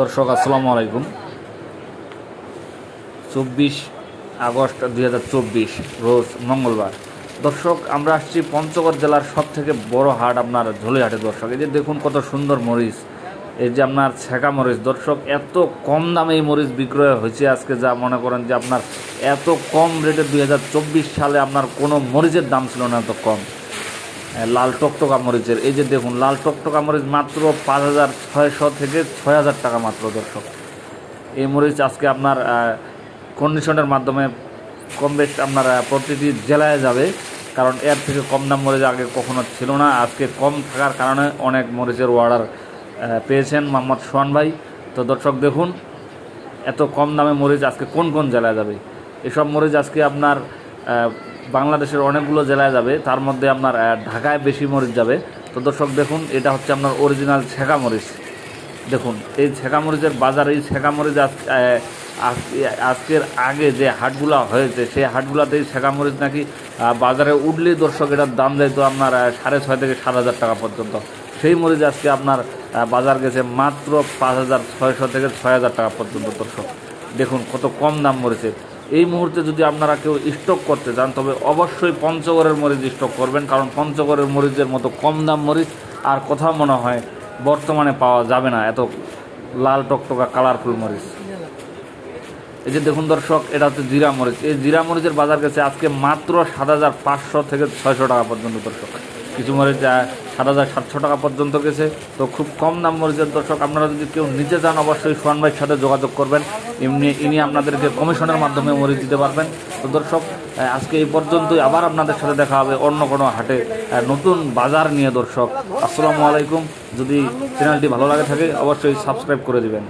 দর্শক আসসালামু আলাইকুম। 24 আগস্ট 2024 রোজ মঙ্গলবার। দর্শক আমরা আসছি পঞ্চগড় জেলার সবথেকে বড় হাট আপনার ঝোলিহাটে। দর্শক এই যে দেখুন কত সুন্দর মরিচ, এই যে আপনার ছেঁকা মরিচ। দর্শক এত কম দামে এই মরিচ বিক্রয় হয়েছে আজকে, যা মনে করেন যে আপনার এত কম রেটে 2024 সালে আপনার কোনো মরিচের দাম ছিল না এত কম। লাল টকটকা মরিচের এই যে দেখুন লাল টকটকা মরিচ মাত্র 5,600 থেকে 6,000 টাকা মাত্র। দর্শক এই মরিচ আজকে আপনার কন্ডিশনের মাধ্যমে কম বেশ আপনার প্রতিটি জেলায় যাবে, কারণ এর থেকে কম দাম মরিচ আগে কখনো ছিল না। আজকে কম থাকার কারণে অনেক মরিচের অর্ডার পেয়েছেন মোহাম্মদ সোহান ভাই। তো দর্শক দেখুন এত কম দামে মরিচ আজকে কোন কোন জেলায় যাবে। এসব মরিচ আজকে আপনার বাংলাদেশের অনেকগুলো জেলায় যাবে, তার মধ্যে আপনার ঢাকায় বেশি মরিচ যাবে। তো দর্শক দেখুন এটা হচ্ছে আপনার অরিজিনাল ছেঁকা মরিচ। দেখুন এই ছেঁকা মরিচের বাজার, এই ছেঁকা মরিচ আজকের আগে যে হাটগুলো হয়েছে সেই হাটগুলোতেই ছেঁকা মরিচ নাকি বাজারে উঠলেই দর্শক এটার দাম যাইতো আপনার 6,500 থেকে 7,000 টাকা পর্যন্ত। সেই মরিচ আজকে আপনার বাজার গেছে মাত্র 5,600 থেকে 6,000 টাকা পর্যন্ত। দর্শক দেখুন কত কম দাম মরিচের। এই মুহূর্তে যদি আপনারা কেউ স্টক করতে চান তবে অবশ্যই পঞ্চগড়ের মরিচ স্টক করবেন, কারণ পঞ্চগড়ের মরিচের মতো কম দাম মরিচ আর কোথাও মনে হয় বর্তমানে পাওয়া যাবে না, এত লাল টকটকা কালারফুল মরিচ। এই যে দেখুন দর্শক এটা হচ্ছে জিরা মরিচ। এই জিরা মরিচের বাজার গেছে আজকে মাত্র 7,500 থেকে 600 টাকা পর্যন্ত। দর্শক কিছু মরিচ 7,700 টাকা পর্যন্ত গেছে। তো খুব কম দাম মরিচের। দর্শক আপনারা যদি কেউ নিতে চান অবশ্যই সোহান ভাইয়ের সাথে যোগাযোগ করবেন, ইনি আপনাদেরকে কমিশনের মাধ্যমে মরিচ দিতে পারবেন। তো দর্শক আজকে এই পর্যন্তই, আবার আপনাদের সাথে দেখা হবে অন্য কোনো হাটে নতুন বাজার নিয়ে। দর্শক আসসালামু আলাইকুম। যদি চ্যানেলটি ভালো লাগে থাকে অবশ্যই সাবস্ক্রাইব করে দিবেন।